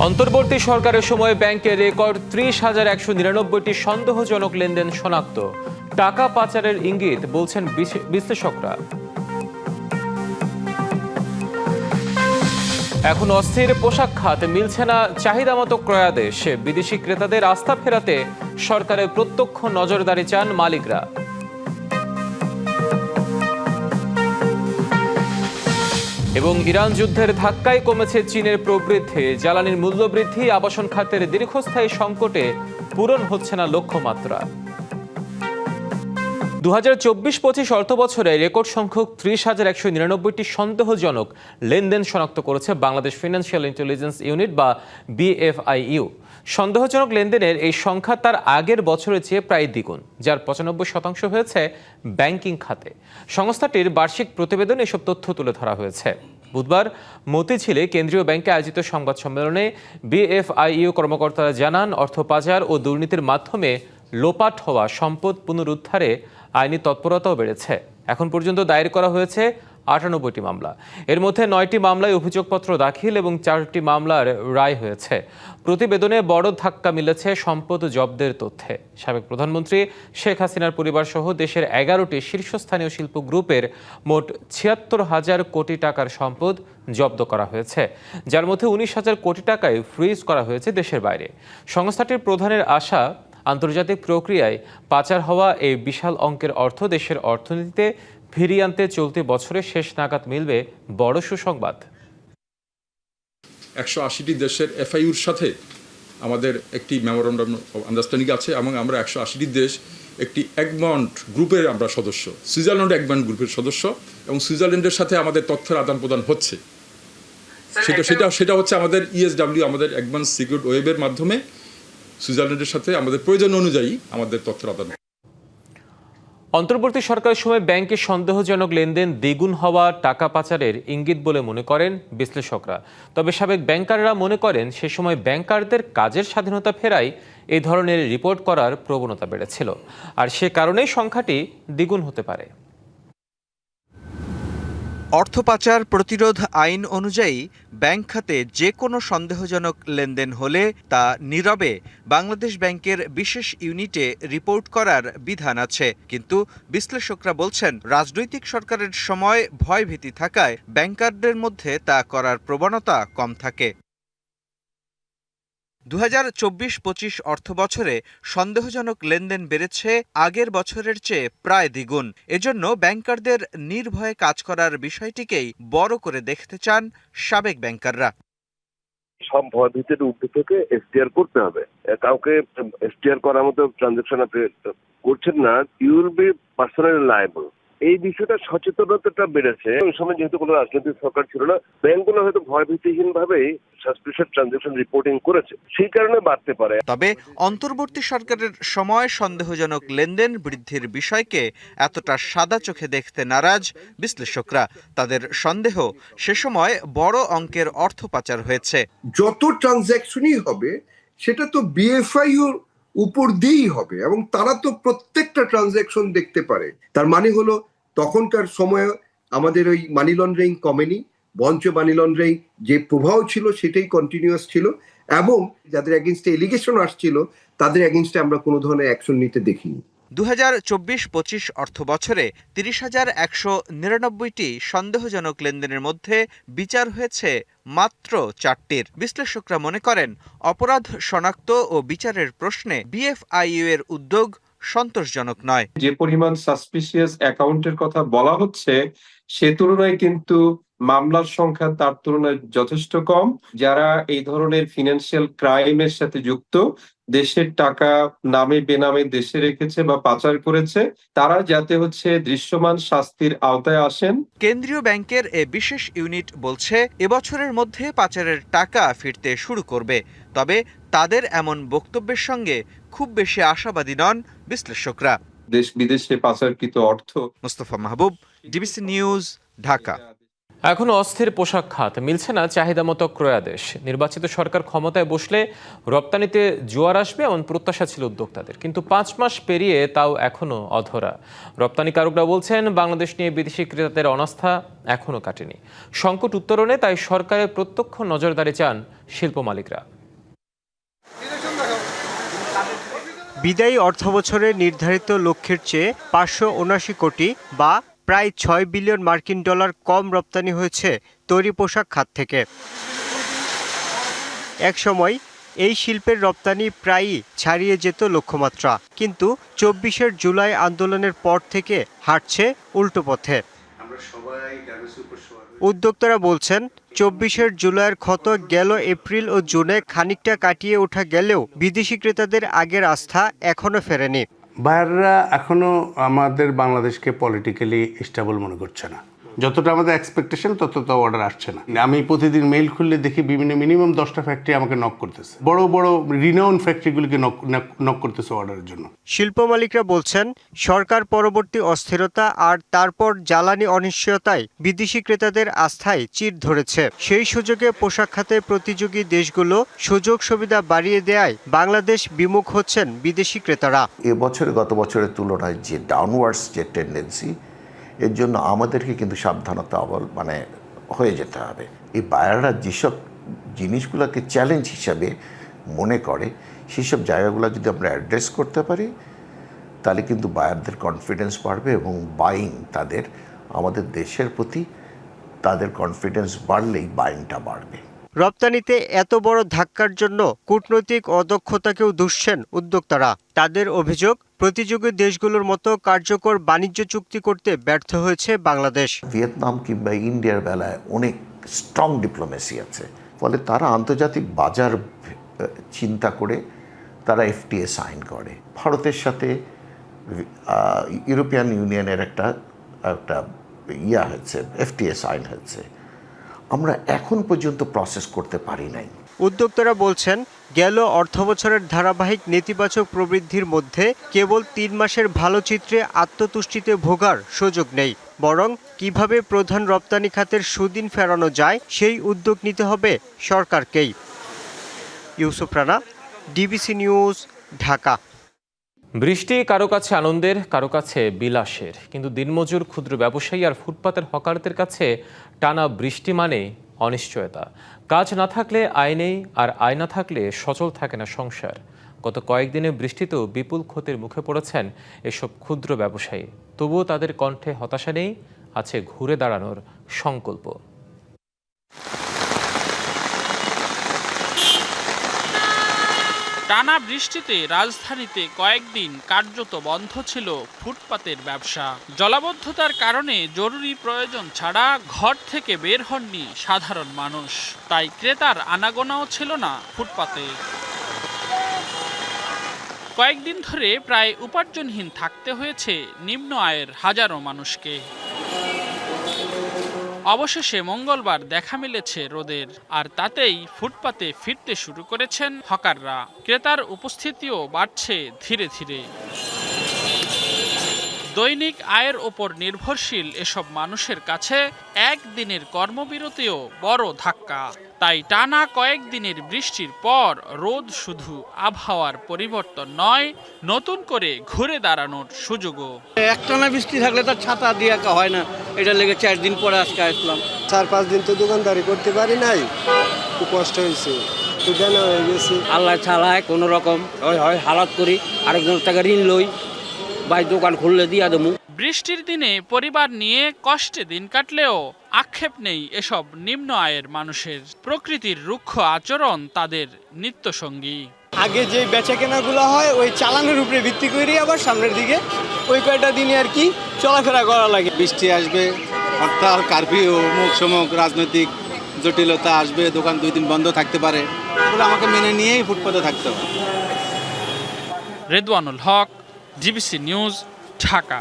অন্তর্বর্তী সরকারের সময় ব্যাংকে রেকর্ড ৩০,১৯৯টি সন্দেহজনক লেনদেন শনাক্ত। টাকা পাচারের ইঙ্গিত বলছেন বিশ্লেষকরা। এখন অস্থির পোশাক খাত, মিলছে না চাহিদা মতো ক্রয়াদেশ। বিদেশি ক্রেতাদের আস্থা ফেরাতে সরকারের প্রত্যক্ষ নজরদারি চান মালিকরা। এবং ইরান যুদ্ধের ধাক্কায় কমেছে চীনের প্রবৃদ্ধি। জ্বালানির মূল্যবৃদ্ধি আবাসন খাতের দীর্ঘস্থায়ী সংকটে পূরণ হচ্ছে না লক্ষ্যমাত্রা। ২০২৪-২৫ অর্থবছরে রেকর্ড সংখ্যক ৩০,১৯৯টি সন্দেহজনক লেনদেন শনাক্ত করেছে বাংলাদেশ ফিনান্সিয়াল ইন্টেলিজেন্স ইউনিট বা বিএফআইইউ। সন্দেহজনক লেনদেনের এই সংখ্যা তার আগের বছরের চেয়ে প্রায় দ্বিগুণ, যার ৯৫% হয়েছে ব্যাংকিং খাতে। সংস্থাটির বার্ষিক প্রতিবেদনে এসব তথ্য তুলে ধরা হয়েছে। বুধবার মতিঝিলে কেন্দ্রীয় ব্যাংকে আয়োজিত সংবাদ সম্মেলনে বিএফআইইউ কর্মকর্তারা জানান, অর্থ পাচার ও দুর্নীতির মাধ্যমে লোপাট হওয়া সম্পদ পুনরুদ্ধারে আইনি তৎপরতাও বেড়েছে। এখন পর্যন্ত দায়ের করা হয়েছে ৯৮টি মামলা। এর মধ্যে ৯টি মামলায় অভিযোগপত্র দাখিল এবং 4টি মামলার রায় হয়েছে। প্রতিবেদনে বড় ধাক্কা মিলেছে সম্পদ জব্দের তথ্যে। সাবেক প্রধানমন্ত্রী শেখ হাসিনার পরিবার সহ দেশের 11টি শীর্ষস্থানীয় শিল্প গ্রুপের মোট ৭৬,০০০ কোটি টাকার সম্পদ জব্দ করা হয়েছে, যার মধ্যে ১৯,০০০ কোটি টাকায় ফ্রিজ করা হয়েছে দেশের বাইরে। সংস্থাটির প্রধানের আশা, আন্তর্জাতিক প্রক্রিয়ায় পাচার হওয়া এই বিশাল অঙ্কের অর্থ দেশের অর্থনীতিতে ফিরিয়ে আনতে চলতি বছরের শেষ নাগাদ মিলবে বড় সুসংবাদ। ১৮০টি দেশের এফআইইউর সাথে আমাদের একটি মেমোরান্ডাম অফ আন্ডারস্ট্যান্ডিং আছে এবং আমরা 180টি দেশ একটি এগমন্ট গ্রুপের আমরা সদস্য, সুইজারল্যান্ড এগমন্ট গ্রুপের সদস্য, এবং সুইজারল্যান্ডের সাথে আমাদের তথ্যের আদান প্রদান হচ্ছে। সেটা হচ্ছে আমাদের ইএসডব্লিউ, আমাদের এগমন্ট সিকিউরিটি ওয়েবের মাধ্যমে সুইজারল্যান্ডের সাথে আমাদের প্রয়োজন অনুযায়ী আমাদের তথ্যের আদান। অন্তর্বর্তী সরকারের সময় ব্যাংকে সন্দেহজনক লেনদেন দ্বিগুণ হওয়া টাকা পাচারের ইঙ্গিত বলে মনে করেন বিশ্লেষকরা। তবে সাবেক ব্যাংকাররা মনে করেন, সে সময় ব্যাংকারদের কাজের স্বাধীনতা ফেরায় এই ধরনের রিপোর্ট করার প্রবণতা বেড়েছিল, আর সে কারণেই সংখ্যাটি দ্বিগুণ হতে পারে। অর্থ পাচার প্রতিরোধ আইন অনুযায়ী ব্যাংক খাতে যে কোনো সন্দেহজনক লেনদেন হলে তা নীরবে বাংলাদেশ ব্যাংকের বিশেষ ইউনিটে রিপোর্ট করার বিধান আছে। কিন্তু বিশ্লেষকরা বলছেন, রাজনৈতিক সরকারের সময় ভয়ভীতি থাকায় ব্যাংকারদের মধ্যে তা করার প্রবণতা কম থাকে। ২০২৪-২৫ অর্থবছরে সন্দেহজনক লেনদেন বেড়েছে আগের বছরের চেয়ে প্রায় দ্বিগুণ। এজন্য ব্যাংকারদের নির্ভয়ে কাজ করার বিষয়টিকেই বড় করে দেখতে চান সাবেক ব্যাংকাররা। সব ভয়ভীতির ঊর্ধ্বে থেকে এসটিআর করতে হবে। কাউকে এসটিআর করার মতো ট্রানজাকশন আপনি করছেন না, you will be personally liable. এই বিষয়টা সচেতনতাটা বেড়েছে। ওই সময় যেহেতু কোনো রাজনৈতিক সরকার ছিল না, ব্যাংকগুলো হয়তো ভয়ভীতিহীন ভাবেই সাসপিশিয়াস ট্রানজাকশন রিপোর্টিং করেছে, সেই কারণে বাড়তে পারে। তবে অন্তর্বর্তী সরকারের সময় সন্দেহজনক লেনদেন বৃদ্ধির বিষয়কে এতটা সাদা চোখে দেখতে নারাজ বিশ্লেষকরা। তাদের সন্দেহ, সে সময় বড় অঙ্কের অর্থ পাচার হয়েছে। যত ট্রানজ্যাকশনই হবে সেটা তো বিএফআইইউর উপর দিয়েই হবে, এবং তারা তো প্রত্যেকটা ট্রানজ্যাকশন দেখতে পারে। তার মানে হলো তখনকার সময়ে আমাদের ওই মানি লন্ডারিং কমেনি, বঞ্চ মানি লন্ডারিং যে প্রভাব ছিল সেটাই কন্টিনিউয়াস ছিল, এবং যাদের এগেইনস্টে এলিগেশন আসছিল তাদের এগেইনস্টে আমরা কোনো ধরনের অ্যাকশন নিতে দেখিনি। ২০২৪-২৫ অর্থ বছরে ৩০,১৯৯টি সন্দেহজনক লেনদেনের মধ্যে বিচার হয়েছে মাত্র 4টির। বিশ্লেষকরা মনে করেন, অপরাধ শনাক্ত ও বিচারের প্রশ্নে বিএফআইইউ এর উদ্যোগ সন্তোষজনক নয়। যে পরিমাণ সাসপিশিয়াস অ্যাকাউন্টের কথা বলা হচ্ছে, সে তুলনায় কিন্তু মামলার সংখ্যা তার তুলনায় যথেষ্ট কম। যারা এই ধরনের ফিনান্সিয়াল ক্রাইমের সাথে যুক্ত, দেশের টাকা নামে বেনামে দেশে রেখেছে বা পাচার করেছে, তারা যাতে দৃশ্যমান শাস্তির আওতায় আসেন। কেন্দ্রীয় ব্যাংকের এ বিশেষ ইউনিট বলছে, এবছরের মধ্যে পাচারের টাকা ফিরতে শুরু করবে। তবে তাদের এমন বক্তব্যের সঙ্গে খুব বেশি আশাবাদী নন বিশ্লেষকরা। দেশ বিদেশে পাচারকৃত অর্থ। মোস্তফা মাহবুব, ডিবিসি নিউজ, ঢাকা। এখনো অস্থির পোশাক খাত, মিলছে না চাহিদা মতো ক্রয়াদেশ। নির্বাচিত সরকার ক্ষমতায় বসলে রপ্তানিতে জোয়ার আসবে এমন প্রত্যাশা ছিল উদ্যোক্তাদের, কিন্তু 5 মাস পেরিয়ে তাও এখনো অধরা। রপ্তানিকারকরা বলছেন বাংলাদেশ নিয়ে বিদেশি ক্রেতাদের অনাস্থা এখনো কাটেনি। সংকট উত্তরণে তাই সরকারের প্রত্যক্ষ নজরদারি চান শিল্প মালিকরা। বিদায়ী অর্থবছরে নির্ধারিত লক্ষ্যের চেয়ে 579 কোটি বা প্রায় 6 বিলিয়ন মার্কিন ডলার কম রপ্তানি হয়েছে তৈরি পোশাক খাত থেকে। একসময় এই শিল্পের রপ্তানি প্রায়ই ছাড়িয়ে যেত লক্ষ্যমাত্রা, কিন্তু 24 জুলাই আন্দোলনের পর থেকে হাঁটছে উল্টো পথে। উদ্যোক্তারা বলছেন 24 জুলাইয়ের ক্ষত গেল এপ্রিল ও জুনে খানিকটা কাটিয়ে ওঠা গেলেও বিদেশি ক্রেতাদের আগের আস্থা এখনো ফেরেনি। বায়াররা এখনো আমাদের বাংলাদেশকে পলিটিক্যালি স্টেবল মনে করছে না। যতটা আমাদের এক্সপেকটেশন ততটা অর্ডার আসছে না। আমি প্রতিদিন মেইল খুললে দেখি বিভিন্ন মিনিমাম 10টা ফ্যাক্টরি আমাকে নক করতেছে, বড় বড় রিনাউন্ড ফ্যাক্টরিগুলিকে নক করতেছে অর্ডারের জন্য। শিল্প মালিকরা বলছেন সরকার পরবর্তী অস্থিরতা আর তারপর জ্বালানি অনিশ্চয়তায় বিদেশি ক্রেতাদের আস্থায় চির ধরেছে। সেই সুযোগে পোশাক খাতে প্রতিযোগী দেশগুলো সুযোগ সুবিধা বাড়িয়ে দেয়ায় বাংলাদেশ বিমুখ হচ্ছেন বিদেশি ক্রেতারা। এবছরে গত বছরের তুলনায় যে ডাউনওয়ার্ডস যে টেন্ডেন্সি, এর জন্য আমাদেরকে কিন্তু সাবধানতা হয়ে যেতে হবে। এই বায়াররা যেসব জিনিসগুলোকে চ্যালেঞ্জ হিসাবে মনে করে সেসব জায়গাগুলো যদি আমরা অ্যাড্রেস করতে পারি তাহলে কিন্তু বায়ারদের কনফিডেন্স বাড়বে এবং বাইং আমাদের দেশের প্রতি তাদের কনফিডেন্স বাড়লেই বাইংটা বাড়বে। রপ্তানিতে এত বড় ধাক্কার জন্য কূটনৈতিক অদক্ষতাকেও দুষছেন উদ্যোক্তারা। তাদের অভিযোগ প্রতিযোগী দেশগুলোর মতো কার্যকর বাণিজ্য চুক্তি করতে ব্যর্থ হয়েছে বাংলাদেশ। ভিয়েতনাম কিংবা ইন্ডিয়ার বেলায় অনেক স্ট্রং ডিপ্লোমেসি আছে, ফলে তারা আন্তর্জাতিক বাজার চিন্তা করে তারা এফটিএ সাইন করে। ভারতের সাথে ইউরোপিয়ান ইউনিয়নের একটা হয়েছে, এফটিএ সাইন হয়েছে। আমরা এখন পর্যন্ত প্রসেস করতে পারি নাই। উদ্যোক্তারা বলছেন গেল অর্থবছরের ধারাবাহিক নেতিবাচক প্রবৃদ্ধির মধ্যে কেবল 3 মাসের ভালো চিত্রে আত্মতুষ্টিতে ভোগার সুযোগ নেই, বরং কিভাবে প্রধান রপ্তানি খাতের সুদিন ফেরানো যায় সেই উদ্যোগ নিতে হবে সরকারকেই। Yusuf Rana, DBC news, Dhaka. বৃষ্টি কারো কাছে আনন্দের, কারো কাছে বিলাসের, কিন্তু দিনমজুর, ক্ষুদ্র ব্যবসায়ী আর ফুটপাতের হকারদের কাছে টানা বৃষ্টি মানে অনিশ্চয়তা। কাজ না থাকলে আয় নেই, আর আয় না থাকলে সচল থাকে না সংসার। গত কয়েকদিনে বৃষ্টিতেও বিপুল ক্ষতির মুখে পড়েছেন এসব ক্ষুদ্র ব্যবসায়ী। তবুও তাদের কণ্ঠে হতাশা নেই, আছে ঘুরে দাঁড়ানোর সংকল্প। টানা বৃষ্টিতে রাজধানীতে কয়েকদিন কার্যত বন্ধ ছিল ফুটপাতের ব্যবসা। জলাবদ্ধতার কারণে জরুরি প্রয়োজন ছাড়া ঘর থেকে বের হননি সাধারণ মানুষ, তাই ক্রেতার আনাগোনাও ছিল না ফুটপাতে। কয়েকদিন ধরে প্রায় উপার্জনহীন থাকতে হয়েছে নিম্ন আয়ের হাজারো মানুষকে। অবশেষে মঙ্গলবার দেখা মিলেছে রোদের, আর তাতেই ফুটপাতে ফিরতে শুরু করেছেন হকাররা। ক্রেতার উপস্থিতিও বাড়ছে ধীরে ধীরে। দৈনিক আয়ের ওপর নির্ভরশীল এসব মানুষের কাছে একদিনের কর্মবিরতিও বড় ধাক্কা। তাই টানা কয়েকদিনের বৃষ্টির পর রোদ শুধু আবহাওয়ার পরিবর্তন নয়, নতুন করে ঘুরে দাঁড়ানোর সুযোগও। একটানা বৃষ্টি থাকলে তার ছাতা দিয়ে হয় না, এটা লেগে 4 দিন পরে আজকে আসলাম। 4-5 দিন তো দোকানদারি করতে পারি নাই, খুব কষ্ট হয়েছে, জানা হয়ে গেছে। আল্লাহ ছাড়ায় কোনো রকম হয় হালাত করি, আরেকজনের টাকা ঋণ লই, ভাই দোকান খুললে দিয়া দেবো। বৃষ্টির দিনে পরিবার নিয়ে কষ্টে দিন কাটলেও আক্ষেপ নেই এসব নিম্ন আয়ের মানুষের। প্রকৃতির রুক্ষ আচরণ তাদের নিত্যসঙ্গী। আগে যে বেচা কেনাগুলো হয় ওই চালানের উপরে ভিত্তি করে আবার সামনের দিকে ওই কয়টা দিনে আর কি চলাফেরা করা লাগে। বৃষ্টি আসবে, হরতাল, কারফিউ, মুখ সমুখ রাজনৈতিক জটিলতা আসবে, দোকান 2 দিন বন্ধ থাকতে পারে, ওগুলো আমাকে মেনে নিয়েই ফুটপাতে থাকতে হবে। Redwanul Haque, DBC news, Dhaka.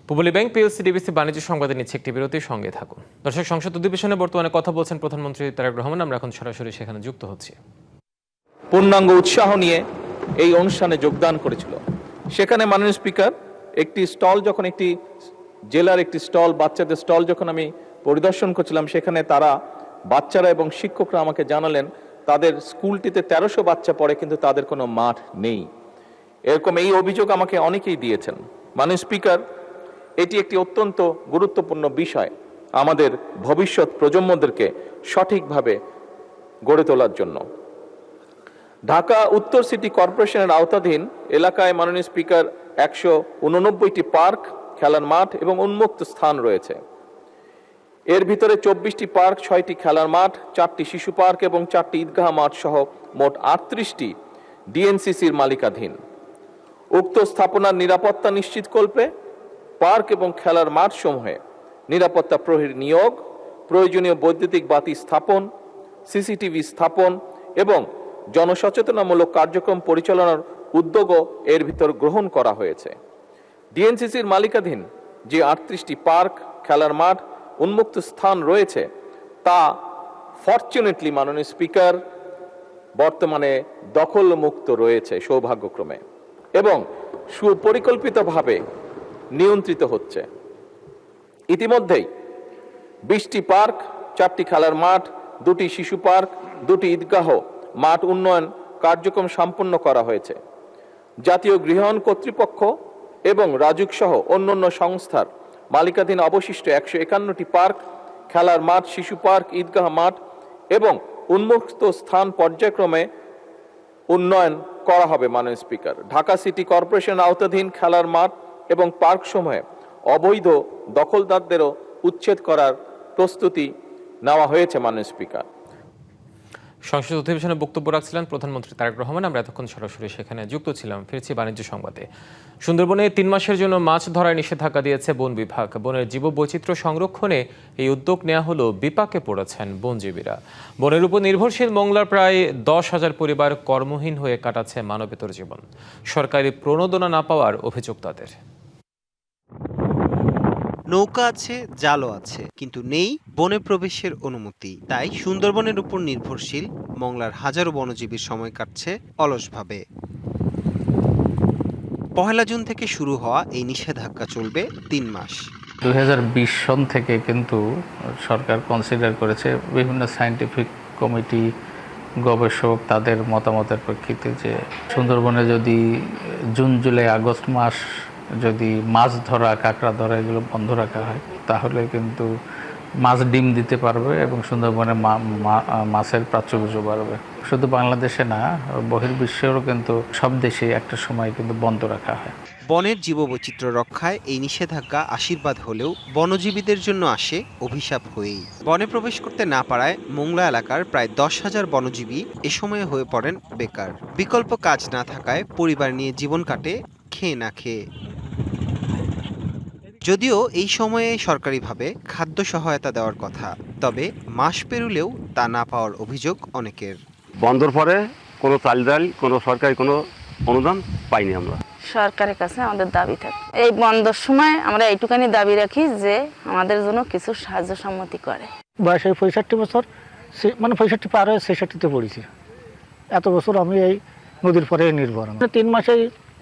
Pubali bank PLC DBC বাণিজ্য সংবাদে নিচ্ছে একটি বিরতির সঙ্গে থাকুন। দর্শক, সংসদ অধিবেশনে বর্তমানে কথা বলছেন প্রধানমন্ত্রী তারেক রহমান। আমরা এখন সরাসরি সেখানে যুক্ত হচ্ছি। পূর্ণাঙ্গ উৎসাহ নিয়ে এই অনুষ্ঠানে যোগদান করেছিল। সেখানে মাননীয় স্পিকার একটি স্টল, যখন একটি জেলার একটি স্টল, বাচ্চাদের স্টল যখন আমি পরিদর্শন করছিলাম, সেখানে তারা বাচ্চারা এবং শিক্ষকরা আমাকে জানালেন তাদের স্কুলটিতে 1300 বাচ্চা পড়ে, কিন্তু তাদের কোনো মাঠ নেই। এরকম এই অভিযোগ আমাকে অনেকেই দিয়েছেন। মাননীয় স্পিকার, এটি একটি অত্যন্ত গুরুত্বপূর্ণ বিষয় আমাদের ভবিষ্যৎ প্রজন্মদেরকে সঠিকভাবে গড়ে তোলার জন্য। ঢাকা উত্তর সিটি কর্পোরেশনের আওতাধীন এলাকায় মাননীয় স্পিকার 189টি পার্ক, খেলার মাঠ এবং উন্মুক্ত স্থান রয়েছে। এর ভিতরে 24টি পার্ক, 6টি খেলার মাঠ, 4টি শিশু পার্ক এবং 4টি ঈদগাহ মাঠ সহ মোট 38টি ডিএনসিসির মালিকাধীন। উক্ত স্থাপনার নিরাপত্তা নিশ্চিতকল্পে পার্ক এবং খেলার মাঠ সমূহে নিরাপত্তা প্রহরী নিয়োগ, প্রয়োজনীয় বৈদ্যুতিক বাতি স্থাপন, সিসিটিভি স্থাপন এবং জনসচেতনামূলক কার্যক্রম পরিচালনার উদ্যোগও এর ভিতর গ্রহণ করা হয়েছে। ডিএনসিসির মালিকাধীন যে 38টি পার্ক, খেলার মাঠ, উন্মুক্ত স্থান রয়েছে তা ফরচুনেটলি মাননীয় স্পিকার বর্তমানে দখলমুক্ত রয়েছে সৌভাগ্যক্রমে, এবং সুপরিকল্পিতভাবে নিয়ন্ত্রিত হচ্ছে। ইতিমধ্যেই 20টি পার্ক, 4টি খেলার মাঠ, 2টি শিশু পার্ক, 2টি ঈদগাহ মাঠ উন্নয়ন কার্যক্রম সম্পন্ন করা হয়েছে। জাতীয় গৃহায়ণ কর্তৃপক্ষ এবং রাজুক সহ অন্যান্য সংস্থার মালিকাধীন অবশিষ্ট 151টি পার্ক, খেলার মাঠ, শিশু পার্ক, ঈদগাহ মাঠ এবং উন্মুক্ত স্থান পর্যায়ক্রমে উন্নয়ন করা হবে। মাননীয় স্পিকার, ঢাকা সিটি কর্পোরেশন আওতাধীন খেলার মাঠ এবং পার্ক সমূহে অবৈধ দখলদারদেরও উচ্ছেদ করার প্রস্তুতি নেওয়া হয়েছে। মাননীয় স্পিকার, সংসদ অধিবেশনে বক্তব্য রাখছিলেন প্রধানমন্ত্রী তারেক রহমান। আমরা এতক্ষণ সরাসরি সেখানে যুক্ত ছিলাম। ফিরছি বাণিজ্য সংবাদে। সুন্দরবনে 3 মাসের জন্য মাছ ধরায় নিষেধাজ্ঞা দিয়েছে বন বিভাগ। বনের জীববৈচিত্র্য সংরক্ষণে এই উদ্যোগ নেওয়া হলো বিপাকে পড়েছেন বনজীবীরা। বনের উপর নির্ভরশীল মংলার প্রায় 10,000 পরিবার কর্মহীন হয়ে কাটাচ্ছে মানবেতর জীবন। সরকারি প্রণোদনা না পাওয়ার অভিযোগ তাদের। নৌকা আছে, জালও আছে, কিন্তু নেই বনে প্রবেশের অনুমতি। তাই সুন্দরবনের উপর নির্ভরশীল মংলার হাজারো বনজীবীর সময় কাটছে অলসভাবে। 1 জুন থেকে শুরু হওয়া এই নিষেধাজ্ঞা চলবে 3 মাস। 2020 সন থেকে কিন্তু সরকার কনসিডার করেছে, বিভিন্ন সায়েন্টিফিক কমিটি, গবেষক তাদের মতামতের প্রেক্ষিতে যে সুন্দরবনে যদি জুন, জুলাই, আগস্ট মাস যদি মাছ ধরা, কাঁকড়া ধরা এগুলো বন্ধ রাখা হয়, তাহলে কিন্তু মাছ ডিম দিতে পারবে এবং সুন্দরবনে মাছের প্রাচুর্য বাড়বে। শুধু বাংলাদেশে না, বহির্বিশ্বেরও কিন্তু সব দেশেই একটা সময় কিন্তু বন্ধ রাখা হয়। বনের জীববৈচিত্র্য রক্ষায় এই নিষেধাজ্ঞা আশীর্বাদ হলেও বনজীবীদের জন্য আসে অভিশাপ হয়েই। বনে প্রবেশ করতে না পারায় মোংলা এলাকার প্রায় 10,000 বনজীবী এ সময়ে হয়ে পড়েন বেকার। বিকল্প কাজ না থাকায় পরিবার নিয়ে জীবন কাটে খেয়ে না খেয়ে। যদিও এই সময়ে সরকারিভাবে খাদ্য সহায়তা দেওয়ার কথা, তবে মাস পেরুলেও তা না পাওয়ার অভিযোগ অনেকের। বন্ধর পরে কোনো চাল ডাল, কোনো সরকারি কোনো অনুদান পাইনি আমরা। সরকারের কাছে আমাদের দাবি থাকে, এই বন্ধর সময় আমরা এইটুখানি দাবি রাখি যে আমাদের জন্য কিছু সাহায্য সম্মতি করে। বয়স 65 বছর, মানে 65 পার হয়ে 66-তে পড়েছি। এত বছর আমি এই নদীর পরে নির্ভর। 3 মাসে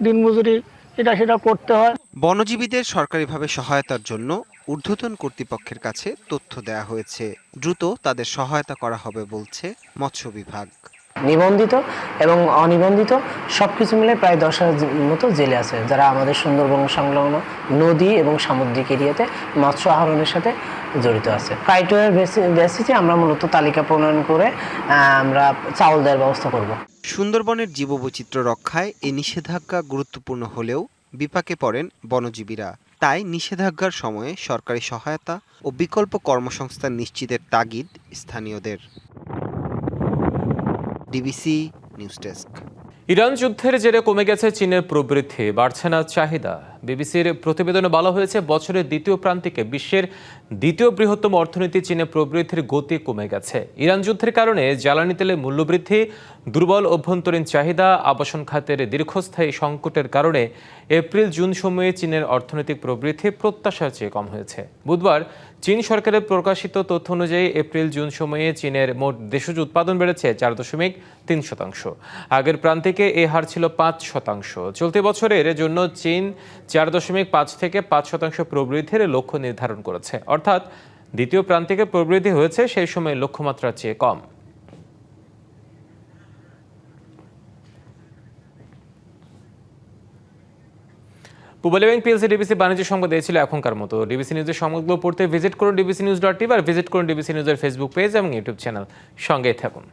দিন মজুরি এটা সেটা করতে হয়। বনজীবীদের সরকারিভাবে সহায়তার জন্য ঊর্ধ্বতন কর্তৃপক্ষের কাছে তথ্য দেওয়া হয়েছে। দ্রুত তাদের সহায়তা করা হবে বলছে মৎস্য বিভাগ। নিবন্ধিত এবং অনিবন্ধিত সবকিছু মিলে প্রায় 10,000 মতো জেলে আছে, যারা আমাদের সুন্দরবন সংলগ্ন নদী এবং সামুদ্রিক এরিয়াতে মৎস্য আহরণের সাথে জড়িত আছে। ক্রাইটেরিয়ার বেসিসে আমরা মূলত তালিকা প্রণয়ন করে আমরা চাউল দেওয়ার ব্যবস্থা করব। সুন্দরবনের জীববৈচিত্র্য রক্ষায় এই নিষেধাজ্ঞা গুরুত্বপূর্ণ হলেও বিপাকে পড়েন বনজীবীরা। তাই নিষেধাজ্ঞার সময়ে সরকারি সহায়তা ও বিকল্প কর্মসংস্থান নিশ্চিতের তাগিদ স্থানীয়দের। DBC news desk. ইরান যুদ্ধের জেরে কমে গেছে চীনের প্রবৃদ্ধি, বাড়ছে না চাহিদা। বিবিসির প্রতিবেদনে বলা হয়েছে, বছরের দ্বিতীয় প্রান্তিকে বিশ্বের দ্বিতীয় বৃহত্তম অর্থনীতি চীনের প্রবৃদ্ধির গতি কমে গেছে। ইরান যুদ্ধের কারণে জ্বালানি তেলের মূল্যবৃদ্ধি, দুর্বল অভ্যন্তরীণ চাহিদা, আবাসন খাতের দীর্ঘস্থায়ী সংকটের কারণে এপ্রিল-জুন সময়ে চীনের অর্থনৈতিক প্রবৃদ্ধি প্রত্যাশার চেয়ে কম হয়েছে। বুধবার চীন সরকারের প্রকাশিত তথ্য অনুযায়ী এপ্রিল-জুন সময়ে চীনের মোট দেশজ উৎপাদন বেড়েছে 4.3%। আগের প্রান্তিকে এই হার ছিল 5%। চলতি বছরের জন্য চীন 4.5 থেকে 5% প্রবৃদ্ধির লক্ষ্য নির্ধারণ করেছে, অর্থাৎ দ্বিতীয় প্রান্তিকে প্রবৃদ্ধি হয়েছে সেই সময় লক্ষ্যমাত্রার চেয়ে কম। পূবালী ব্যাংক পিএলসি ডিবিসি বাণিজ্য সংবাদ এই ছিল এখনকার মতো। ডিবিসি নিউজের সংবাদগুলো পড়তে ভিজিট করুন dbcnews.tv আর ভিজিট করুন ডিবিসি নিউজের ফেসবুক পেজ এবং ইউটিউব চ্যানেল। সঙ্গেই থাকুন।